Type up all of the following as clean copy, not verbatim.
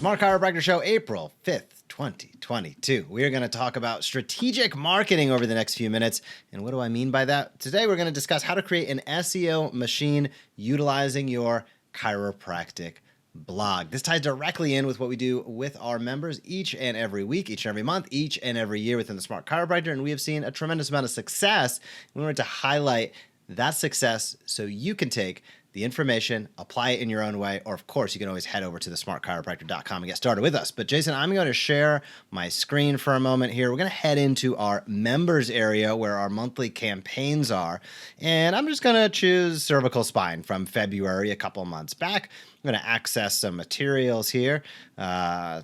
Smart Chiropractor Show, April 5th, 2022. We are going to talk about strategic marketing over the next few minutes. And what do I mean by that? Today, we're going to discuss how to create an SEO machine utilizing your chiropractic blog. This ties directly in with what we do with our members each and every week, each and every month, each and every year within the Smart Chiropractor. And we have seen a tremendous amount of success. We wanted to highlight that success so you can take the information, apply it in your own way, or of course, you can always head over to thesmartchiropractor.com and get started with us. But Jason, I'm going to share my screen for a moment here. We're going to head into our members area where our monthly campaigns are. And I'm just going to choose cervical spine from February, a couple months back. I'm going to access some materials here. We're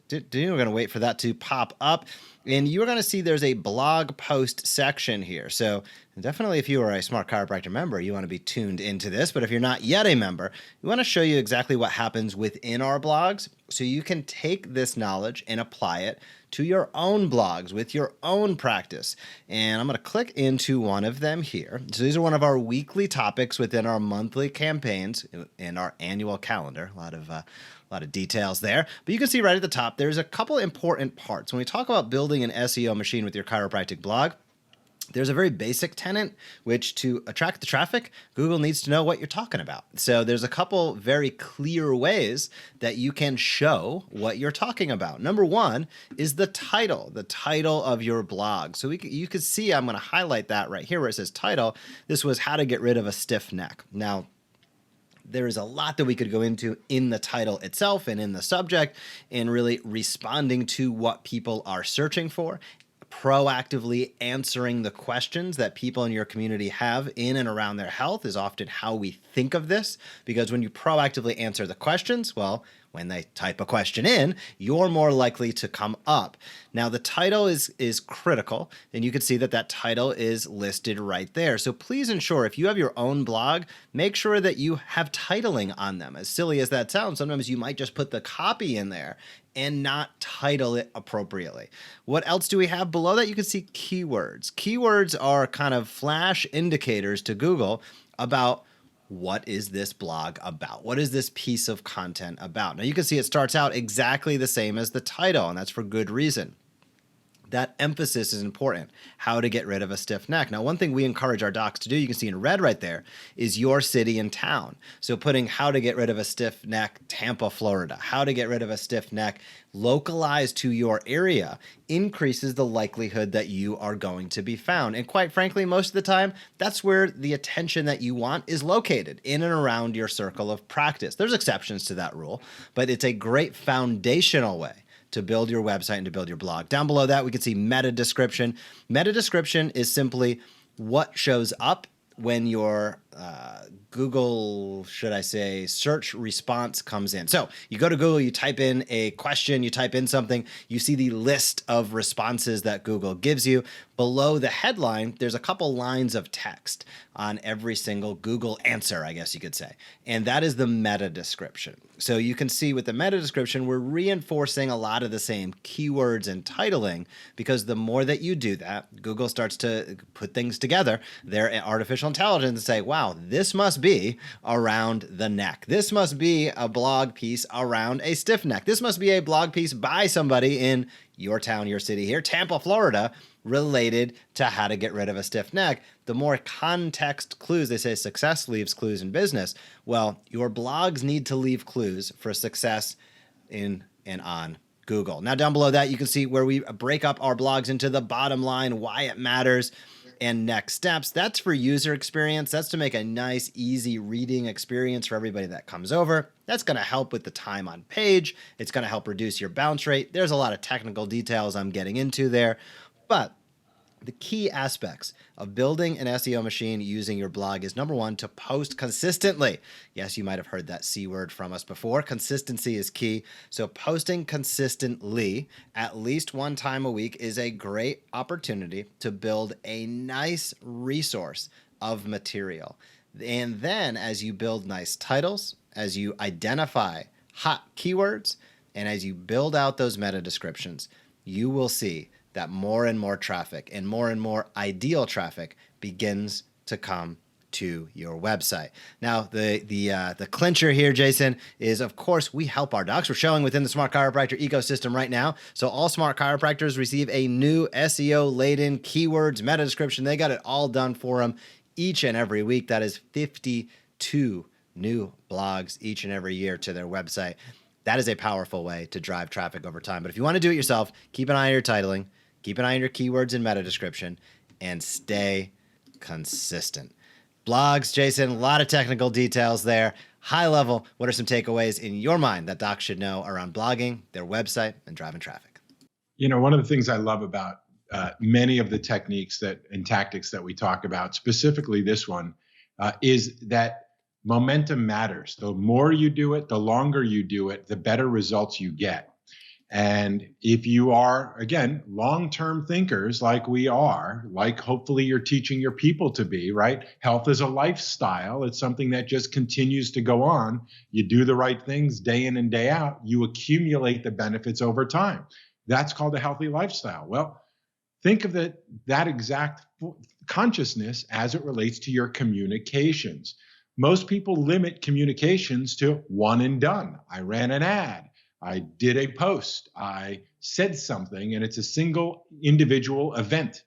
going to wait for that to pop up. And you're going to see there's a blog post section here. So definitely if you are a Smart Chiropractor member, you want to be tuned into this. But if you're not yet a member, we want to show you exactly what happens within our blogs so you can take this knowledge and apply it to your own blogs with your own practice. And I'm going to click into one of them here. So these are one of our weekly topics within our monthly campaigns and our annual calendar. A lot of details there. But you can see right at the top, there's a couple important parts. When we talk about building an SEO machine with your chiropractic blog, there's a very basic tenet, which to attract the traffic, Google needs to know what you're talking about. So there's a couple very clear ways that you can show what you're talking about. Number one is the title of your blog. So you can see, I'm going to highlight that right here where it says title. This was how to get rid of a stiff neck. Now, there is a lot that we could go into in the title itself and in the subject and really responding to what people are searching for, proactively answering the questions that people in your community have in and around their health is often how we think of this, because when you proactively answer the questions, well, when they type a question in, you're more likely to come up. Now, the title is critical, and you can see that that title is listed right there. So please ensure if you have your own blog, make sure that you have titling on them. As silly as that sounds, sometimes you might just put the copy in there and not title it appropriately. What else do we have below that? You can see keywords. Keywords are kind of flash indicators to Google about what is this blog about? What is this piece of content about? Now you can see it starts out exactly the same as the title, and that's for good reason. That emphasis is important. How to get rid of a stiff neck. Now, one thing we encourage our docs to do, you can see in red right there, is your city and town. So putting how to get rid of a stiff neck, Tampa, Florida. How to get rid of a stiff neck, localized to your area, increases the likelihood that you are going to be found. And quite frankly, most of the time, that's where the attention that you want is located, in and around your circle of practice. There's exceptions to that rule, but it's a great foundational way to build your website and to build your blog. Down below that, we can see meta description. Meta description is simply what shows up when your Google, should I say, search response comes in. So you go to Google, you type in a question, you type in something, you see the list of responses that Google gives you. Below the headline, there's a couple lines of text on every single Google answer, I guess you could say. And that is the meta description. So you can see with the meta description, we're reinforcing a lot of the same keywords and titling, because the more that you do that, Google starts to put things together, their artificial intelligence, and say, wow, this must be around the neck. This must be a blog piece around a stiff neck. This must be a blog piece by somebody in your town, your city here, Tampa, Florida, related to how to get rid of a stiff neck. The more context clues, they say success leaves clues in business. Well, your blogs need to leave clues for success in and on Google. Now, down below that, you can see where we break up our blogs into the bottom line, why it matters, and next steps. That's for user experience. That's to make a nice, easy reading experience for everybody that comes over. That's going to help with the time on page. It's going to help reduce your bounce rate. There's a lot of technical details I'm getting into there, but the key aspects of building an SEO machine using your blog is, number one, to post consistently. Yes, you might have heard that C word from us before. Consistency is key. So posting consistently at least one time a week is a great opportunity to build a nice resource of material. And then as you build nice titles, as you identify hot keywords, and as you build out those meta descriptions, you will see that more and more traffic and more ideal traffic begins to come to your website. Now, the clincher here, Jason, is of course we help our docs. We're showing within the Smart Chiropractor ecosystem right now. So all Smart Chiropractors receive a new SEO laden keywords meta description. They got it all done for them each and every week. That is 52 new blogs each and every year to their website. That is a powerful way to drive traffic over time. But if you want to do it yourself, keep an eye on your titling, keep an eye on your keywords and meta description, and stay consistent. Blogs, Jason, a lot of technical details there. High level, what are some takeaways in your mind that docs should know around blogging, their website, and driving traffic? One of the things I love about many of the techniques and tactics that we talk about, specifically this one, is that momentum matters. The more you do it, the longer you do it, the better results you get. And if you are, again, long-term thinkers like we are, like hopefully you're teaching your people to be, right? Health is a lifestyle. It's something that just continues to go on. You do the right things day in and day out, you accumulate the benefits over time. That's called a healthy lifestyle. Well, think of that exact consciousness as it relates to your communications. Most people limit communications to one and done. I ran an ad. I did a post, I said something, and it's a single individual event.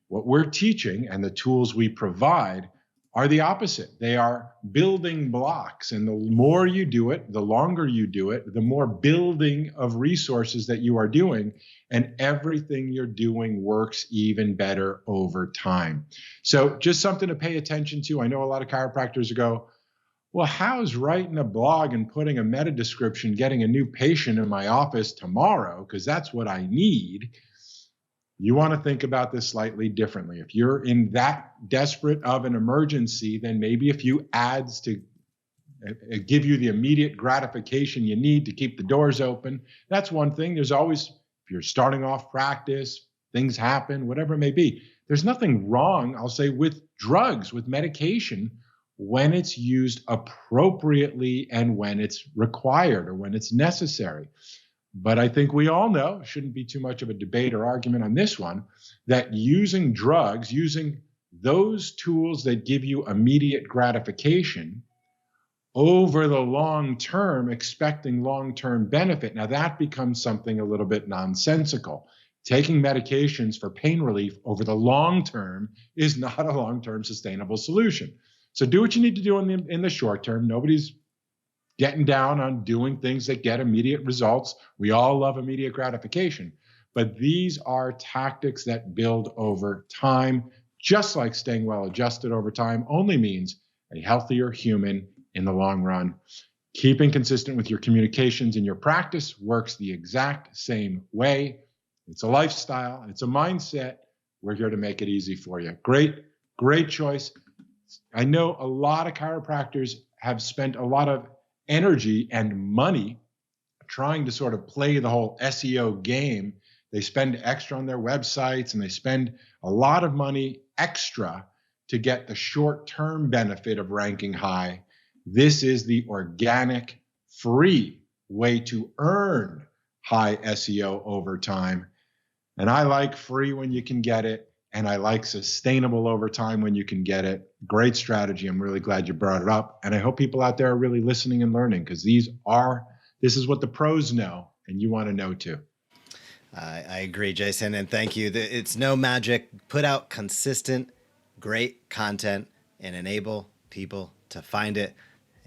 What we're teaching and the tools we provide are the opposite. They are building blocks. And the more you do it, the longer you do it, the more building of resources that you are doing. And everything you're doing works even better over time. So just something to pay attention to. I know a lot of chiropractors go, well, how's writing a blog and putting a meta description, getting a new patient in my office tomorrow, because that's what I need? You want to think about this slightly differently. If you're in that desperate of an emergency, then maybe a few ads to give you the immediate gratification you need to keep the doors open. That's one thing. There's always, if you're starting off practice, things happen, whatever it may be. There's nothing wrong, I'll say, with drugs, with medication, when it's used appropriately and when it's required or when it's necessary. But I think we all know, shouldn't be too much of a debate or argument on this one, that using drugs, using those tools that give you immediate gratification over the long term, expecting long-term benefit, now that becomes something a little bit nonsensical. Taking medications for pain relief over the long term is not a long-term sustainable solution. So do what you need to do in the short term. Nobody's getting down on doing things that get immediate results. We all love immediate gratification. But these are tactics that build over time, just like staying well adjusted over time only means a healthier human in the long run. Keeping consistent with your communications and your practice works the exact same way. It's a lifestyle. It's a mindset. We're here to make it easy for you. Great choice. I know a lot of chiropractors have spent a lot of energy and money trying to sort of play the whole SEO game. They spend extra on their websites and they spend a lot of money extra to get the short-term benefit of ranking high. This is the organic, free way to earn high SEO over time. And I like free when you can get it. And I like sustainable over time when you can get it. Great strategy. I'm really glad you brought it up. And I hope people out there are really listening and learning, because this is what the pros know and you want to know too. I agree, Jason, and thank you. It's no magic. Put out consistent, great content and enable people to find it.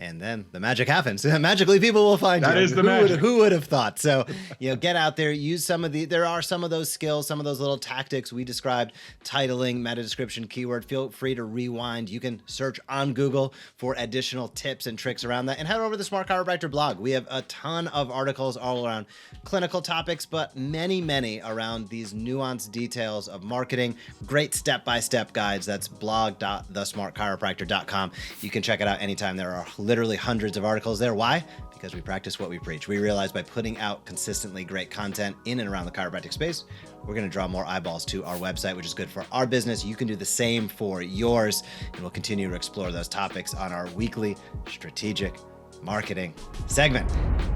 And then the magic happens. Magically, people will find you. That is the magic. Who would have thought? So, get out there, use there are some of those skills, some of those little tactics we described, titling, meta description, keyword. Feel free to rewind. You can search on Google for additional tips and tricks around that, and head over to the Smart Chiropractor blog. We have a ton of articles all around clinical topics, but many, many around these nuanced details of marketing. Great step-by-step guides. That's blog.thesmartchiropractor.com. You can check it out anytime. There are literally hundreds of articles there. Why? Because we practice what we preach. We realize by putting out consistently great content in and around the chiropractic space, we're going to draw more eyeballs to our website, which is good for our business. You can do the same for yours, and we'll continue to explore those topics on our weekly strategic marketing segment.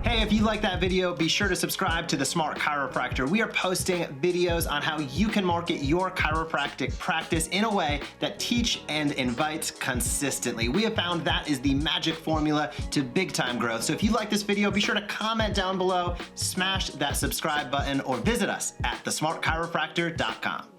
Hey, if you like that video, be sure to subscribe to the Smart Chiropractor. We are posting videos on how you can market your chiropractic practice in a way that teach and invites consistently. We have found that is the magic formula to big time growth. So if you like this video, be sure to comment down below, smash that subscribe button, or visit us at thesmartchiropractor.com.